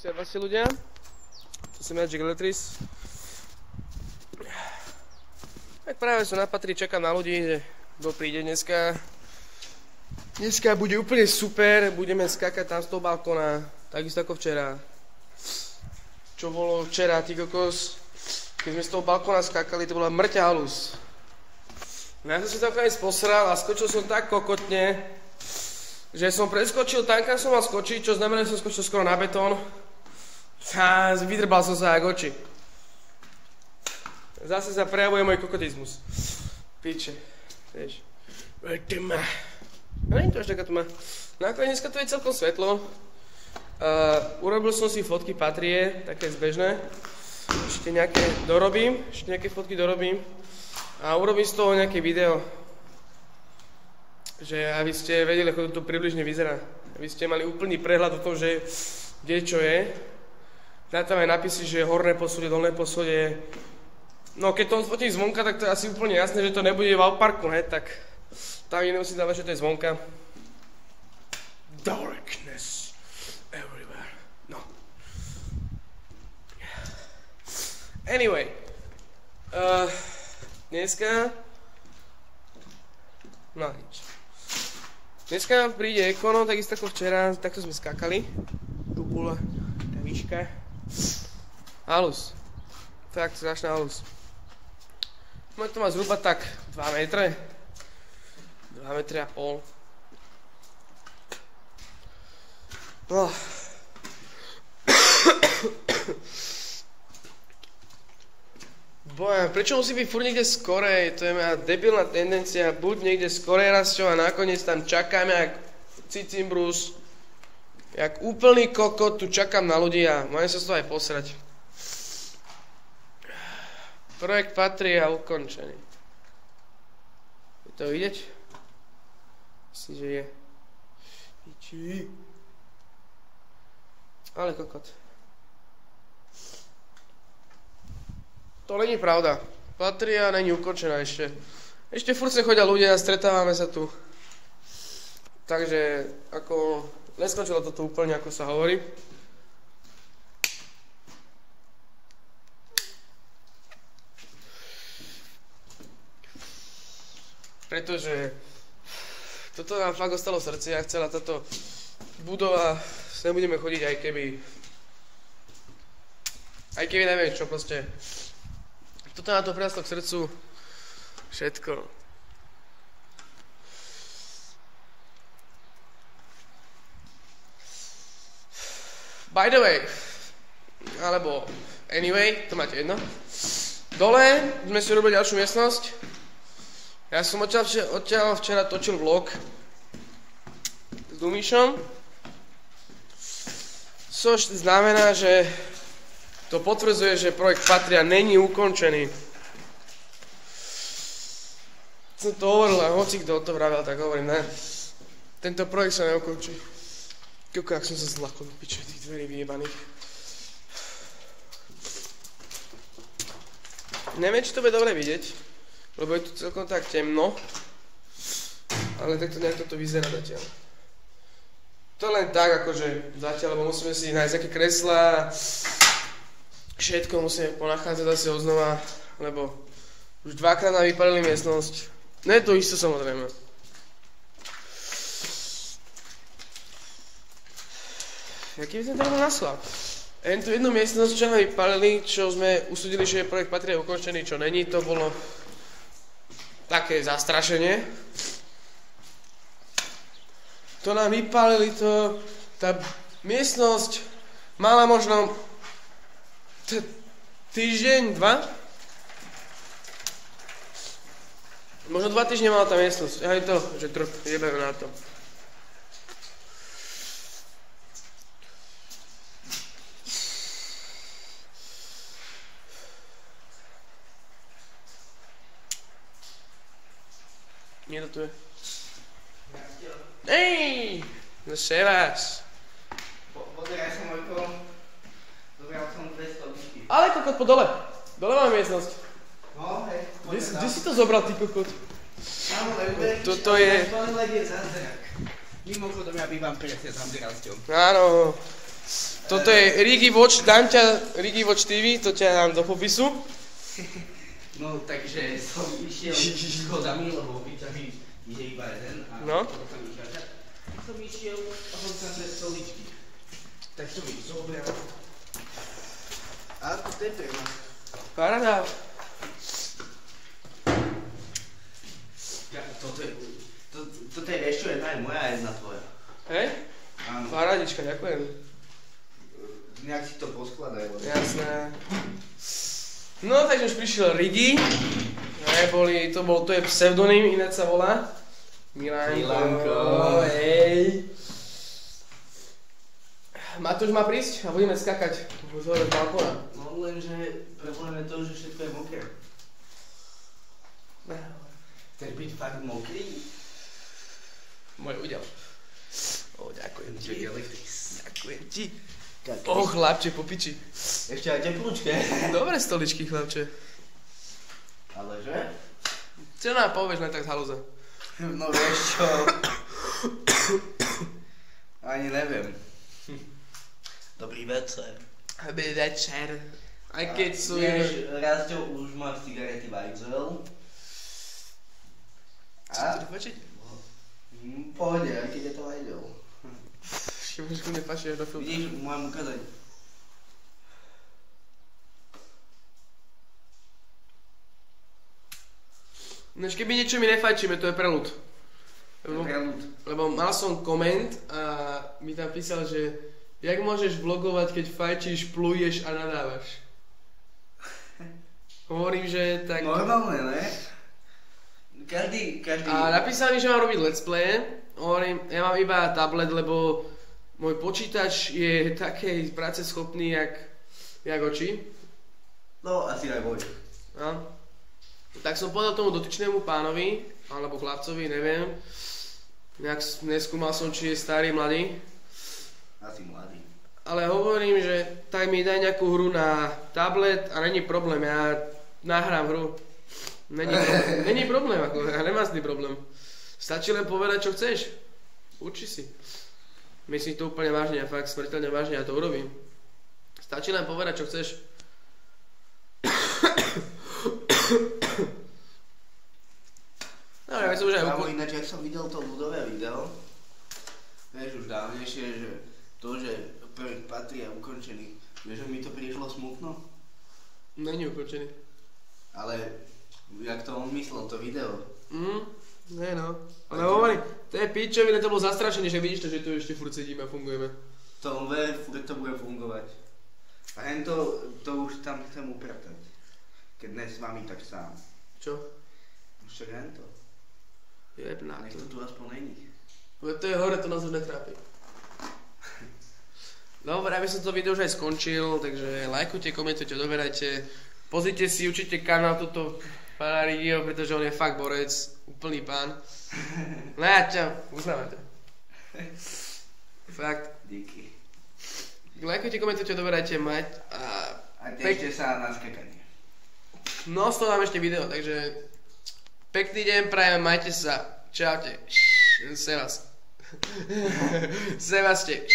Servasti ľudia, to som Magic Electris. Tak práve som na Patrii, čakám na ľudí, že kto príde dneska. Dneska bude úplne super, budeme skákať tam z toho balkóna, takisto ako včera. Čo bolo včera, ty kokos, keď sme z toho balkóna skákali, to bola mŕťa halus. No ja som si tam konec posral a skočil som tak kokotne, že som preskočil tam, kam som mal skočiť, čo znamená, že som skočil skoro na betón. A vydrbal som sa jak oči. Zase sa prejavuje môj kokotizmus. Piče, vieš. Tma. A nie je to až taká tma. Nakoniec dneska to je celkom svetlo. Urobil som si fotky Patrie, také zbežné. Ešte nejaké fotky dorobím. A urobím z toho nejaké video. Že aby ste vedeli, ako to približne vyzerá. Aby ste mali úplný prehľad o tom, že kde čo je. Dá tam aj napisy, že horné poschodie, dolné poschodie. No keď to odfotím zvonka, tak to je asi úplne jasné, že to nebude v Alparku, he? Tak tam nemusím dávať, že to je zvonka. Darkness everywhere. No. Anyway. Dneska... No nič. Dneska príde Ekono, takisto ako včera, takto sme skákali. Tu bola tá výška. Halus. Fakt, strašná halus. Môj to má zhruba tak 2 metre. 2 metre a pol. No. Boja, prečo musí byť furt niekde skorej? To je moja debilná tendencia. Buď niekde skorej Rasťo a nakoniec tam čakáme jak Cicimbrus. Jak úplný kokot, tu čakám na ľudí a môžem sa z toho aj posrať. Projekt Patria ukončený. Je to vidieť? Myslím, že je. Piči. Ale kokot. To není pravda. Patria není ukončená ešte. Ešte furt sa chodia ľudia a stretávame sa tu. Takže, ako... Neskončilo to tu úplne, ako sa hovorí. Pretože toto nám fakt ostalo v srdci a celá táto budova sa nebudeme chodiť, aj keby neviem čo proste. Toto nám to prirastlo k srdcu. Všetko. By the way, alebo anyway, to máte jedno. Dole sme si urobili ďalšiu miestnosť. Ja som odtiaľ včera točil vlog s Dumíšom. Což znamená, že to potvrdzuje, že projekt Patria není ukončený. Som to hovoril a hoci kto to vravel, tak hovorím, ne. Tento projekt sa neukončí. Koko, jak som sa zlakol do piče tých dverí vyjebaných. Neviem, či to bude dobre vidieť, lebo je tu celkom tak temno. Ale takto nejak toto vyzerá zatiaľ. To len tak, akože zatiaľ, lebo musíme si nájsť nejaké kreslá. Všetko musíme ponachádzať zase odznova, lebo už 2-krát nám vypalili miestnosť. Ne to isto samozrejme. Jaký by sme to robil naslal? Tú jednu miestnosť, čo nám vypalili, čo sme usúdili, že je projekt Patria ukončený, čo není, to bolo také zastrašenie. To nám vypálili, tá miestnosť mala možno týždeň, 2? Možno 2 týždne mala tá miestnosť. Aj to, že jebeme na to. Nie to tu je. Ej! No Sebas. Pozeraj sa, Mojko. Zobral som 200 výšky. Ale kokot, po dole. Dole máme miestnosť. No, hej. Kde si to zobral, ty kokot? Toto je... Tohle je zázrak. Mimochodom, ja bývam presne tam s Rasťom. Áno. Toto je Rigi Watch, dám ťa Rigi Watch TV, to ťa dám do popisu. No, takže som išiel schodami, lebo výťahy ide iba jeden a No. potom som išiel a som sa cez stoličky. Tak som ich zobral. A to je pre mňa. Paráda. Toto je, vieš čo, jedna je moja a jedna tvoja. Hej? Áno. Parádička, ďakujem. Nejak si to poskladaj. Jasné. No, takže už prišiel Rigi. To je pseudonym, ináč sa volá. Milanko. Hej. Matúš má prísť a budeme skakať z hore z balkóna. No lenže problém je to, že všetko je mokré. Chceš byť fakt mokrý? Môj údel. Ďakujem ti. Ďakujem ti. Tak, Chlapče, po piči. ešte aj teplúčke. Dobre stoličky, chlapče. Ale že? Čo nám povieš len tak z halúza? No vieš čo? Ani neviem. Dobrý večer. Dobrý večer. Aj keď sú... Vieš, Rastio už má cigarety Weitzel. Chcem to dopačiť? Pohode, aj keď je to Weitzel. Ešte môžeš ku mne pačiť až do filmu. Vidíš, môžem ukázať. No keby niečo mi nefajčíme, to je preľud. Preľud. Lebo mal som koment a mi tam písal, že jak môžeš vlogovať, keď fajčíš, pluješ a nadávaš? Hovorím, že tak... Normálne, ne? Každý... A napísal mi, že mám robiť let's play. Hovorím, ja mám iba tablet, lebo môj počítač je takej práce schopný, jak oči. No, asi aj môj. No. Tak som povedal tomu dotyčnému pánovi, alebo chlapcovi, neviem. Nejak neskúmal som, či je starý, mladý. Asi mladý. Ale hovorím, že tak mi daj nejakú hru na tablet a není problém, ja nahrám hru. Není problém, ako, ja nemám s tým problém. Stačí len povedať, čo chceš. Uči si. Myslím to úplne vážne, ja fakt smrteľne vážne, ja to urobím. Stačí len povedať, čo chceš. No, ja som už aj Ináč, ak som videl to ľudové video, vieš, už dávnejšie, že to, že projekt patrí a ukončený, vieš, že mi to prišlo smutno? Není ukončený. Ale, jak to on myslel, to video? Nie no. Ale hovorím, to je pičovina, to bolo zastrašenie, že vidíš to, že tu ešte furt sedíme a fungujeme. To on vie, furt to bude fungovať. A hen to už tam chcem upratať. Keď ne s vami, tak sám. Čo? Však hen to. Jebná Nech to. to tu aspoň není. To je hore, to nás už netrápi. Dobre, aby som to video už aj skončil, takže lajkujte, komentujte, doberajte. Pozrite si určite kanál toto pána Rigiho, pretože on je fakt borec, úplný pán. No ja ťa, uznávam ťa. Fakt. Díky. Lajkujte, komentujte, doberajte, mať a... A tešte sa na skakanie. No, z toho mám ešte video, takže... Pekný deň, prajem, majte sa. Čaute. Sevas. Sevaste.